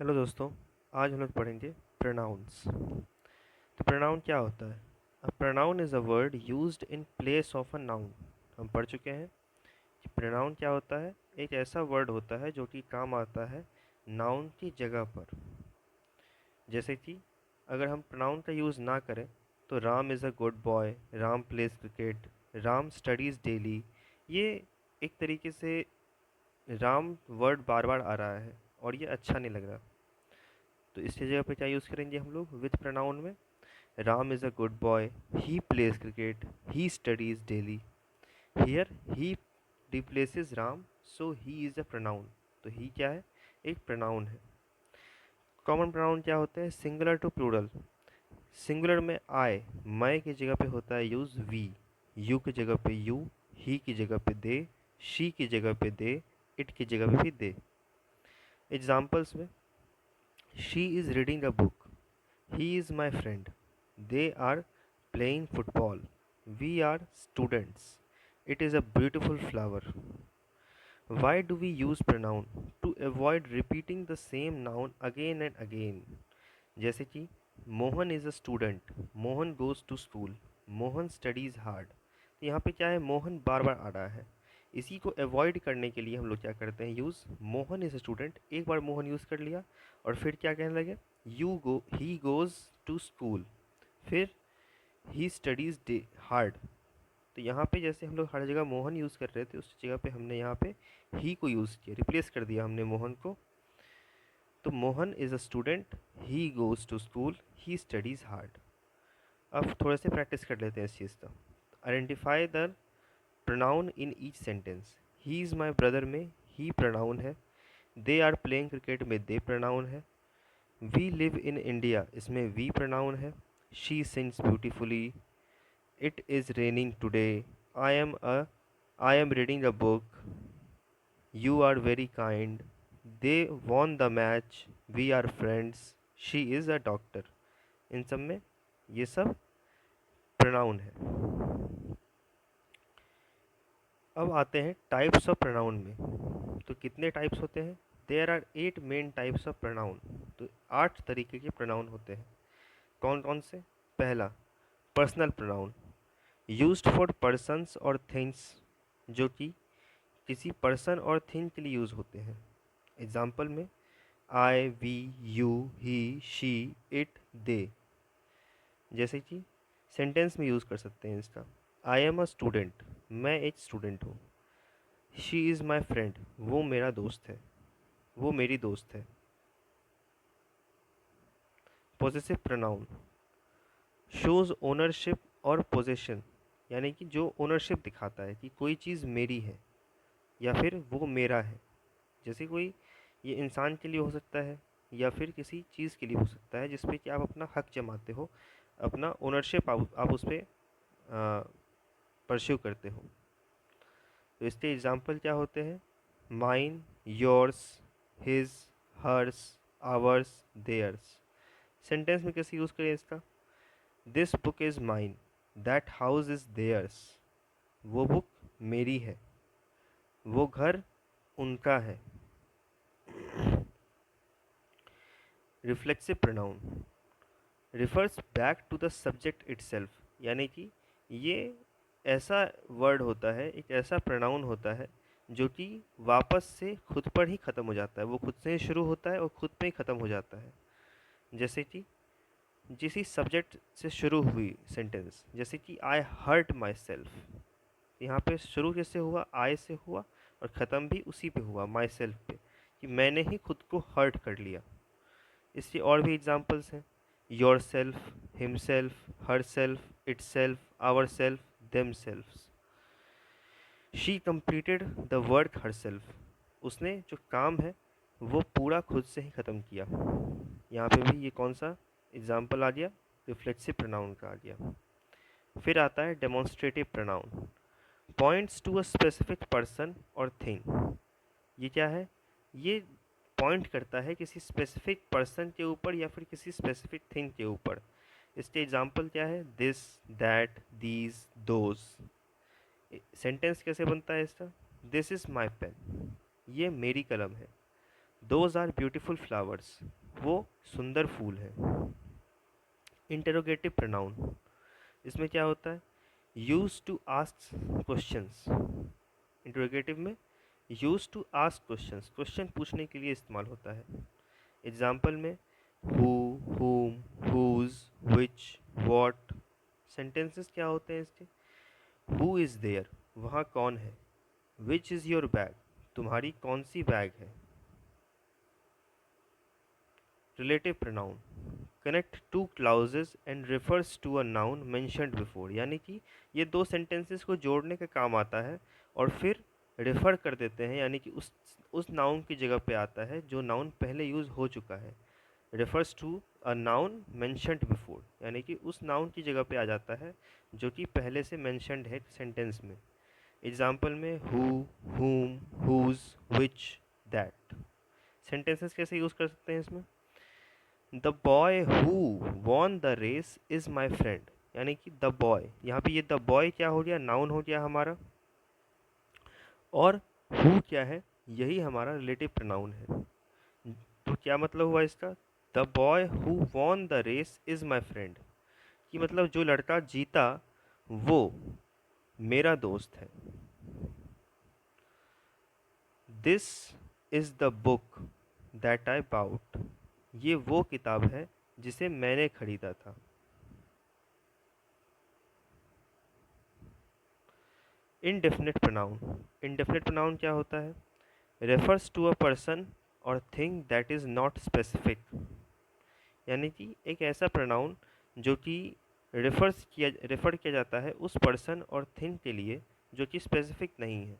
Hello दोस्तों। आज हम लोग पढ़ेंगे प्रोनाउंस। तो प्रोनाउन क्या होता है? A pronoun is a word used in place of a noun. हम पढ़ चुके हैं कि प्रोनाउन क्या होता है। एक ऐसा वर्ड होता है जो कि काम आता है नाउन की जगह पर। जैसे कि अगर हम प्रोनाउन का यूज़ ना करें तो Ram is a good boy, Ram pledge cricket, Ram studies daily. ये एक तरीके से राम वर्ड बार बार आ रहा है और ये अच्छा नहीं लग रहा। तो इसकी जगह पे क्या यूज़ करेंगे हम लोग विथ प्रोनाउन में? Ram is a good boy, he plays cricket, he studies daily. Here he replaces Ram, so he is a pronoun. तो ही क्या है? एक प्रोनाउन है। कॉमन प्रोनाउन क्या होते हैं? Singular to plural. सिंगुलर में आई, मैं की जगह पे होता है यूज़ वी, यू की जगह पे यू, ही की जगह पे दे, शी की जगह पे दे, इट की जगह पे भी दे। एग्जाम्पल्स में she is reading a book, he is my friend, they are playing football, we are students, it is a beautiful flower. Why do we use pronoun? To avoid repeating the same noun again and again. जैसे कि Mohan is a student, Mohan goes to school, Mohan studies hard. तो यहाँ पे क्या है? मोहन बार बार आ रहा है। इसी को अवॉइड करने के लिए हम लोग क्या करते हैं? Use Mohan is a student. एक बार मोहन यूज़ कर लिया और फिर क्या कहने लगे? ही गोज़ टू स्कूल, फिर ही स्टडीज़ डे हार्ड। तो यहाँ पे जैसे हम लोग हर जगह मोहन यूज़ कर रहे थे उस जगह पे हमने यहाँ पे ही को यूज़ किया, रिप्लेस कर दिया हमने मोहन को। तो Mohan is a student, he goes to school, he studies hard. अब थोड़े से प्रैक्टिस कर लेते हैं इस चीज़ का। Identify the pronoun in each sentence. He is my brother में ही प्रोनाउन है, दे आर प्लेइंग क्रिकेट में दे प्रोनाउन है, वी लिव इन इंडिया इसमें वी प्रोनाउन है, she sings beautifully, it is raining today, I am a I am reading a book, you are very kind, they won the match, we are friends, she is a doctor. इन सब में ये सब pronoun है। अब आते हैं types of pronoun में। तो कितने टाइप्स होते हैं? There are 8 main types of pronoun. तो 8 तरीके के प्रोनाउन होते हैं। कौन कौन से? पहला, personal pronoun, used for persons और थिंग्स, जो कि किसी पर्सन और थिंग के लिए यूज़ होते हैं। एग्जाम्पल में I, we, you, he, she, it, they. जैसे कि सेंटेंस में यूज़ कर सकते हैं इसका। आई एम अ स्टूडेंट, मैं एक स्टूडेंट हूँ। शी इज़ माई फ्रेंड, वो मेरा दोस्त है, वो मेरी दोस्त है। पोजेसिव प्रोनाउन शोज़ ओनरशिप और पोजेशन, यानी कि जो ओनरशिप दिखाता है कि कोई चीज़ मेरी है या फिर वो मेरा है। जैसे कोई, ये इंसान के लिए हो सकता है या फिर किसी चीज़ के लिए हो सकता है जिस पे कि आप अपना हक जमाते हो, अपना ओनरशिप आप उस पर परस्यू करते हो। तो इसके एग्जाम्पल क्या होते हैं? Mine, yours, his, hers, ours, theirs. Sentence में कैसे यूज़ करें इसका? This book is mine, that house is theirs. वो बुक मेरी है, वो घर उनका है। Reflexive pronoun refers back to the subject itself, यानी कि ये ऐसा वर्ड होता है, एक ऐसा प्रोनाउन होता है जो कि वापस से खुद पर ही ख़त्म हो जाता है। वो खुद से ही शुरू होता है और खुद पे ही ख़त्म हो जाता है। जैसे कि किसी सब्जेक्ट से शुरू हुई सेंटेंस, जैसे कि आई हर्ट माई सेल्फ। यहाँ पे शुरू कैसे हुआ? आई से हुआ और ख़त्म भी उसी पे हुआ, माई सेल्फ पे, कि मैंने ही खुद को हर्ट कर लिया। इसके और भी एग्जांपल्स हैं। Yourself, himself, herself, itself, ourselves, themselves. She completed the work herself, उसने जो काम है वो पूरा खुद से ही ख़त्म किया। यहाँ पे भी ये कौन सा एग्जाम्पल आ गया? रिफ्लेक्सिव प्रोनाउन का आ गया। फिर आता है demonstrative pronoun, points to a specific person और थिंग। ये क्या है? ये पॉइंट करता है किसी स्पेसिफिक पर्सन के ऊपर या फिर किसी स्पेसिफिक थिंग के ऊपर। इसके एग्जाम्पल क्या है? This, that, these, those. Sentence कैसे बनता है इसका? दिस इज़ माई पेन, ये मेरी कलम है। दोज आर ब्यूटीफुल फ्लावर्स, वो सुंदर फूल हैं। इंटेरोगेटिव प्रोनाउन, इसमें क्या होता है, use to ask questions. Interrogative में use to ask questions, question पूछने के लिए इस्तेमाल होता है। एग्जाम्पल में who, whom, whose, which, what। Sentences क्या होते हैं इसके, हु इज़ देयर, वहाँ कौन है, विच इज़ योर बैग, तुम्हारी कौन सी बैग है। Relative pronoun, connect two clauses and refers to a noun mentioned before, यानी कि ये दो सेंटेंसेस को जोड़ने के काम आता है और फिर रेफर कर देते हैं, यानी कि उस नाउन की जगह पे आता है जो नाउन पहले यूज़ हो चुका है। Refers to a noun mentioned before, यानी कि उस नाउन की जगह पे आ जाता है जो कि पहले से मेंशन्ड है सेंटेंस में। एग्जाम्पल में who, whom, whose, which, that। Sentences कैसे यूज़ कर सकते हैं इसमें, the boy who won the race is my friend, यानी कि द बॉय, यहाँ पे ये द बॉय क्या हो गया, नाउन हो गया हमारा, और हु क्या है, यही हमारा रिलेटिव प्रोनाउन है। तो क्या मतलब हुआ इसका, the boy who won the race is my friend, कि मतलब जो लड़का जीता वो मेरा दोस्त है। This is the book that I bought, ये वो किताब है जिसे मैंने खरीदा था। इनडेफिनिट प्रोनाउन, इनडेफिनिट प्रोनाउन क्या होता है, रेफर्स टू अ पर्सन और thing that is not specific, यानी कि एक ऐसा प्रोनाउन जो कि रेफर किया जाता है उस पर्सन और थिंग के लिए जो कि स्पेसिफिक नहीं है।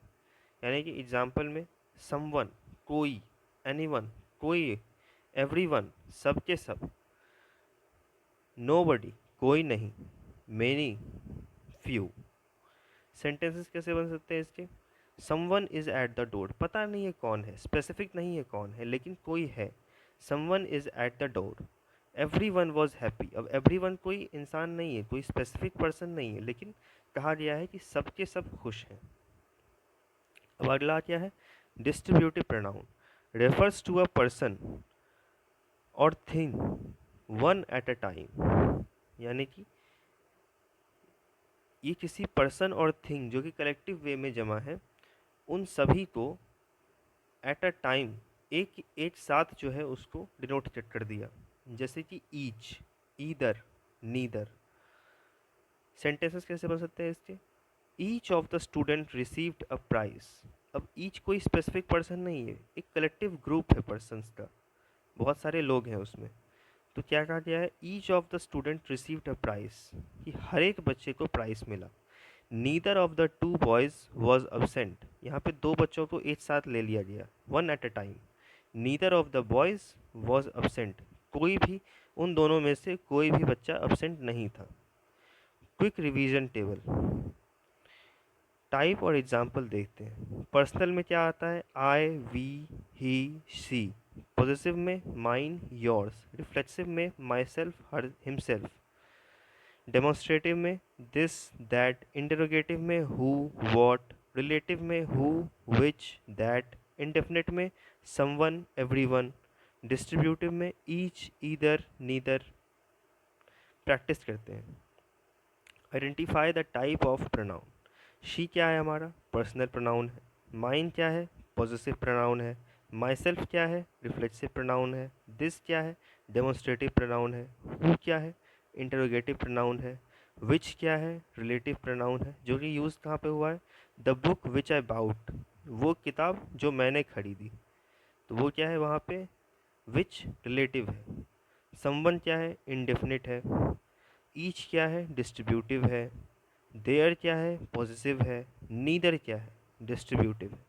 यानी कि एग्जाम्पल में समवन, कोई, एनीवन, कोई, एवरीवन, सब के सब, नोबडी, कोई नहीं, मेनी, फ्यू। सेंटेंसेस कैसे बन सकते हैं इसके, someone is at the door, पता नहीं है कौन है, स्पेसिफिक नहीं है कौन है, लेकिन कोई है, someone is at the door. Every one was happy, अब एवरी वन कोई इंसान नहीं है, कोई स्पेसिफिक पर्सन नहीं है, लेकिन कहा गया है कि सब के सब खुश हैं। अब अगला क्या है, distributive pronoun, refers to a person और thing one at a time, यानी कि ये किसी पर्सन और थिंग जो कि कलेक्टिव वे में जमा है, उन सभी को एट अ टाइम एक साथ जो है उसको डिनोट कर दिया, जैसे कि ईच, ईदर, नीदर। सेंटेंसेस कैसे बन सकते हैं इसके, each of the student received a prize, अब ईच कोई स्पेसिफिक पर्सन नहीं है, एक कलेक्टिव ग्रुप है पर्सन्स का, बहुत सारे लोग हैं उसमें। तो क्या कहा गया है, each of the student received a prize, कि हर एक बच्चे को प्राइस मिला। Neither of the two boys was absent, यहाँ पे दो बच्चों को एक साथ ले लिया गया, one at a time. Neither of the boys was absent, कोई भी उन दोनों में से कोई भी बच्चा अब्सेंट नहीं था। क्विक रिवीजन टेबल, टाइप और एग्जाम्पल देखते हैं। पर्सनल में क्या आता है, आई, वी, ही, शी। पॉजिटिव में माइन, योर्स। रिफ्लेक्सिव में my self, her, himself. Demonstrative में दिस, दैट। इंटरोगेटिव में हु, वॉट। रिलेटिव में हु, विच, दैट। इंडेफिनिट में समवन, एवरीवन। डिस्ट्रीब्यूटिव में ईच, ईदर, नीदर। प्रैक्टिस करते हैं। Identify the type of pronoun, she क्या है हमारा, पर्सनल प्रोनाउन है। माइन क्या है, पॉजिटिव प्रोनाउन है। माई सेल्फ क्या है, रिफ्लेक्सिव प्रोनाउन है। दिस क्या है, डेमोन्स्ट्रेटिव प्रोनाउन है। हु क्या है, इंटरोगेटिव प्रोनाउन है। विच क्या है, रिलेटिव प्रोनाउन है, जो कि यूज़ कहाँ पे हुआ है, the book which I bought, वो किताब जो मैंने खरीदी, तो वो क्या है वहाँ पे, विच रिलेटिव है। समवन क्या है, इंडेफिनिट है। ईच क्या है, डिस्ट्रीब्यूटिव है। देयर क्या है, पॉजिटिव है। नीदर क्या है, डिस्ट्रीब्यूटिव है।